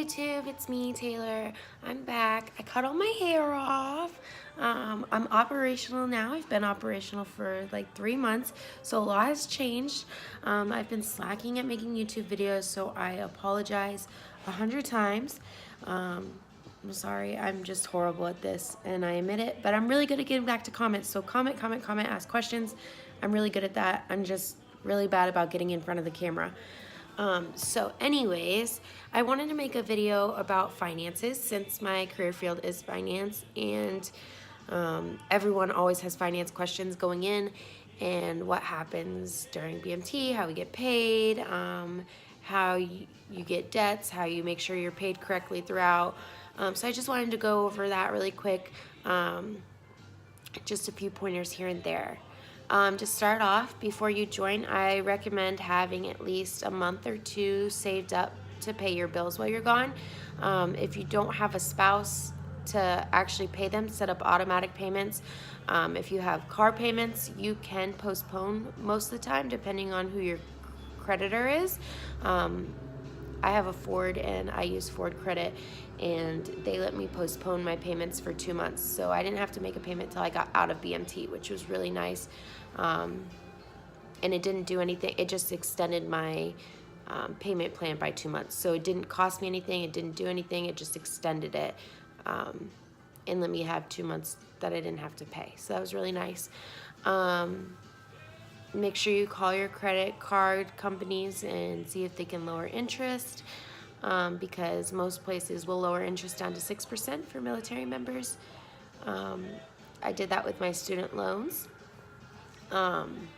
YouTube, it's me, Taylor. I'm back. I cut all my hair off. I'm operational now. I've been operational for like 3 months, so a lot has changed. I've been slacking at making YouTube videos, so I apologize 100 times. I'm sorry, I'm just horrible at this, and I admit it, but I'm really good at getting back to comments, so comment, ask questions. I'm really good at that. I'm just really bad about getting in front of the camera. So anyways, I wanted to make a video about finances since my career field is finance, and everyone always has finance questions going in, and what happens during BMT, how we get paid, how you get debts, how you make sure you're paid correctly throughout. So I just wanted to go over that really quick, just a few pointers here and there. To start off, before you join, I recommend having at least a month or two saved up to pay your bills while you're gone. If you don't have a spouse to actually pay them, set up automatic payments. If you have car payments, you can postpone most of the time depending on who your creditor is. I have a Ford and I use Ford Credit, and they let me postpone my payments for 2 months. So I didn't have to make a payment till I got out of BMT, which was really nice. And it didn't do anything. It just extended my payment plan by 2 months. So it didn't cost me anything. It didn't do anything. It just extended it and let me have 2 months that I didn't have to pay. So that was really nice. Make sure you call your credit card companies and see if they can lower interest, because most places will lower interest down to 6% for military members. I did that with my student loans. And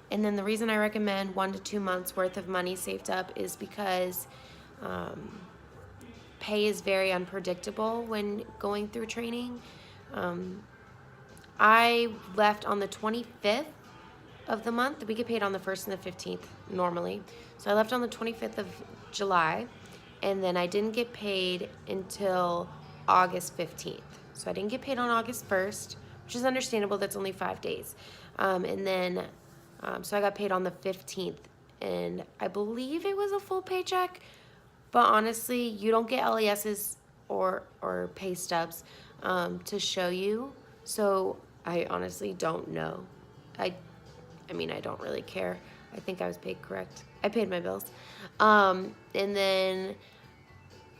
then the reason I recommend 1 to 2 months worth of money saved up is because pay is very unpredictable when going through training. I left on the 25th of the month. We get paid on the 1st and the 15th normally. So I left on the 25th of July, and then I didn't get paid until August 15th. So I didn't get paid on August 1st, which is understandable. That's only 5 days. And then, so I got paid on the 15th, and I believe it was a full paycheck, but honestly, you don't get LESs or pay stubs to show you. So I honestly don't know. I mean, I don't really care. I think I was paid correct. I paid my bills. And then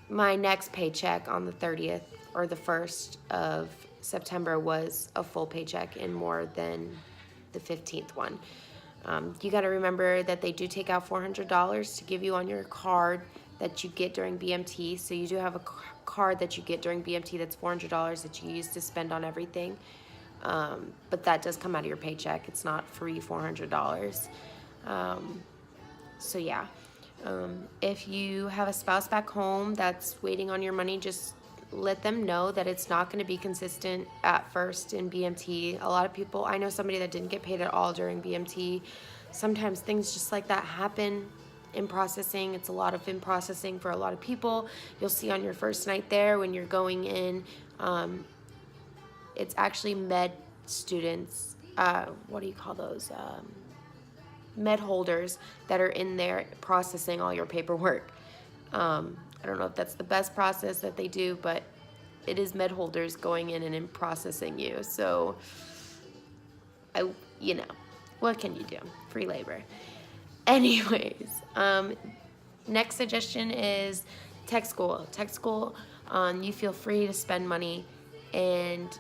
my next paycheck on the 30th or the 1st of September was a full paycheck and more than the 15th one. You got to remember that they do take out $400 to give you on your card that you get during BMT. So you do have a card that you get during BMT that's $400 that you use to spend on everything. But that does come out of your paycheck. It's not free $400. So yeah, if you have a spouse back home that's waiting on your money, just let them know that it's not going to be consistent at first in BMT. A lot of people, I know somebody that didn't get paid at all during BMT. Sometimes things just like that happen in processing. It's a lot of in processing for a lot of people. You'll see on your first night there when you're going in, it's actually med students, what do you call those, med holders that are in there processing all your paperwork. I don't know if that's the best process that they do, but it is med holders going in and processing you. So, you know, what can you do? Free labor. Anyways, next suggestion is tech school. Tech school, you feel free to spend money, and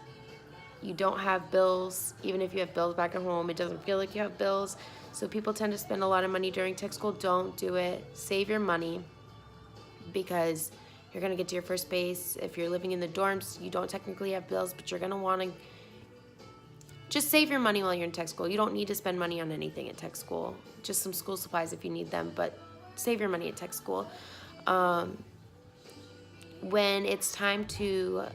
you don't have bills. Even if you have bills back at home, it doesn't feel like you have bills. So people tend to spend a lot of money during tech school. Don't do it. Save your money, because you're going to get to your first base. If you're living in the dorms, you don't technically have bills, but you're going to want to just save your money while you're in tech school. You don't need to spend money on anything at tech school. Just some school supplies if you need them, but save your money at tech school. When it's time to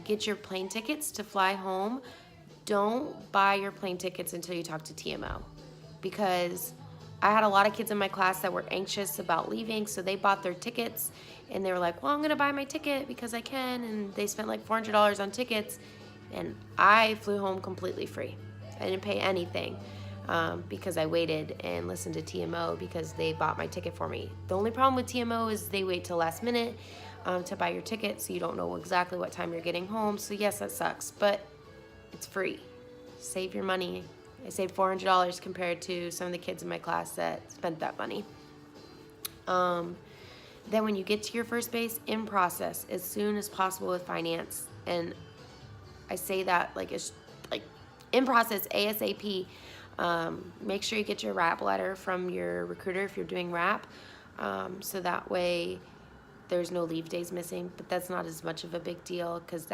get your plane tickets to fly home, don't buy your plane tickets until you talk to TMO, because I had a lot of kids in my class that were anxious about leaving, so they bought their tickets, and they were like, well, I'm going to buy my ticket because I can, and they spent like $400 on tickets, and I flew home completely free. I didn't pay anything. because I waited and listened to TMO because they bought my ticket for me. The only problem with TMO is they wait till last minute to buy your ticket, so you don't know exactly what time you're getting home. So yes, that sucks, but it's free. Save your money. I saved $400 compared to some of the kids in my class that spent that money. Then when you get to your first base, in process as soon as possible with finance. And I say that like it's like in process ASAP. Make sure you get your RAP letter from your recruiter if you're doing RAP, so that way there's no leave days missing. But that's not as much of a big deal because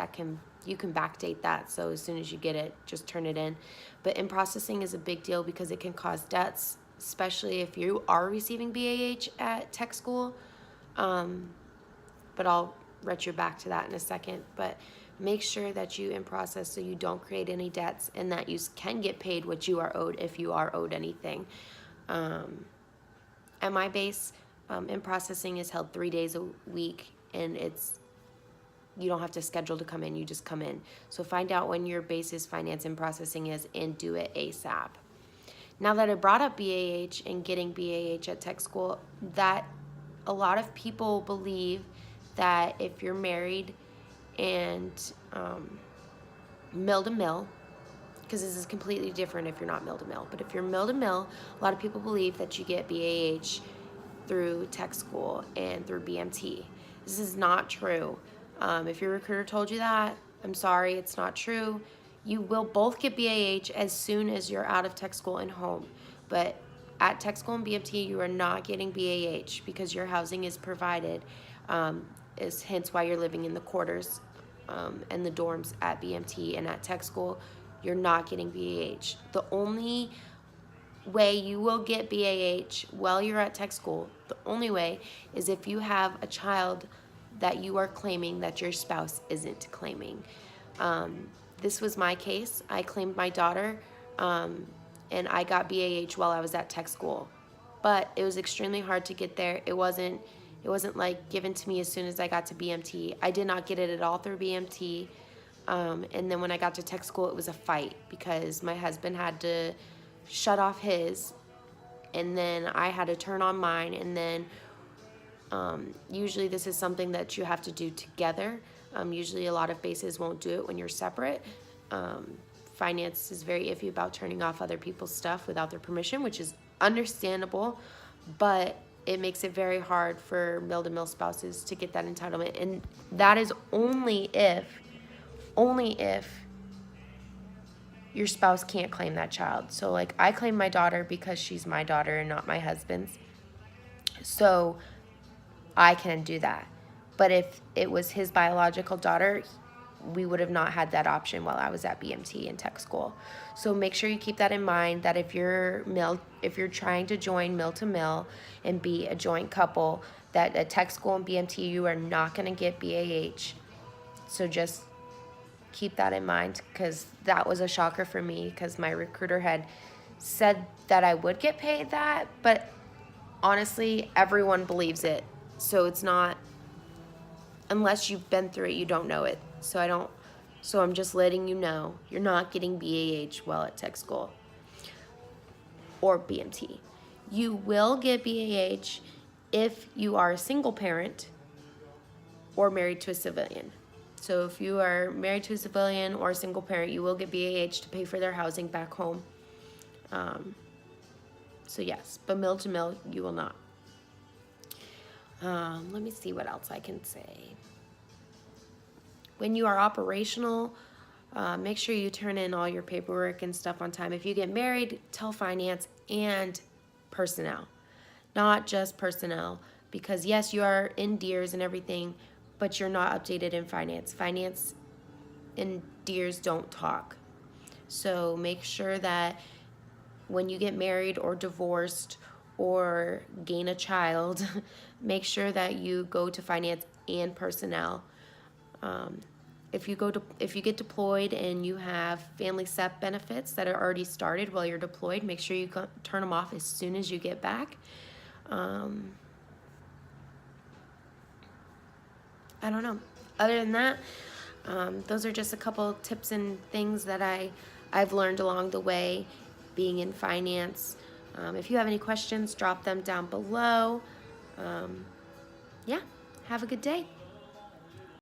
you can backdate that. So as soon as you get it, just turn it in. But in processing is a big deal because it can cause debts, especially if you are receiving BAH at tech school. But I'll retch you back to that in a second. But make sure that you in process so you don't create any debts and that you can get paid what you are owed if you are owed anything. At my base, in processing is held 3 days a week, and you don't have to schedule to come in, you just come in. So find out when your base's finance and processing is and do it ASAP. Now that I brought up BAH and getting BAH at tech school, that a lot of people believe that if you're married and mill to mill, because this is completely different if you're not mill to mill, but if you're mill to mill, a lot of people believe that you get BAH through tech school and through BMT. This is not true. If your recruiter told you that, I'm sorry, it's not true. You will both get BAH as soon as you're out of tech school and home. But at tech school and BMT, you are not getting BAH because your housing is provided, is hence why you're living in the quarters and the dorms at BMT. And at tech school, you're not getting BAH. The only way you will get BAH while you're at tech school, the only way, is if you have a child that you are claiming that your spouse isn't claiming. This was my case. I claimed my daughter, and I got BAH while I was at tech school. But it was extremely hard to get there. It wasn't like given to me as soon as I got to BMT. I did not get it at all through BMT. And then when I got to tech school, it was a fight because my husband had to shut off his, and then I had to turn on mine, and then usually this is something that you have to do together. Usually a lot of bases won't do it when you're separate. Finance is very iffy about turning off other people's stuff without their permission, which is understandable, but it makes it very hard for mill-to-mill spouses to get that entitlement. And that is only if your spouse can't claim that child. So like I claim my daughter because she's my daughter and not my husband's. So I can do that. But if it was his biological daughter, we would have not had that option while I was at BMT and tech school. So make sure you keep that in mind, that if you're trying to join mill to mill and be a joint couple, that at tech school and BMT you are not going to get BAH. So just keep that in mind, because that was a shocker for me, because my recruiter had said that I would get paid that, but honestly everyone believes it. So it's not, unless you've been through it, you don't know it. So I'm just letting you know, you're not getting BAH while at tech school or BMT. You will get BAH if you are a single parent or married to a civilian. So if you are married to a civilian or a single parent, you will get BAH to pay for their housing back home. So yes, but mill to mill, you will not. Let me see what else I can say. When you are operational, make sure you turn in all your paperwork and stuff on time. If you get married, tell finance and personnel, not just personnel, because yes, you are in DEERS and everything, but you're not updated in finance. Finance and DEERS don't talk. So make sure that when you get married or divorced or gain a child, make sure that you go to finance and personnel. If you get deployed and you have family SEP benefits that are already started while you're deployed, make sure you turn them off as soon as you get back. I don't know. Other than that, those are just a couple tips and things that I've learned along the way. being in finance. If you have any questions, drop them down below. Yeah, have a good day.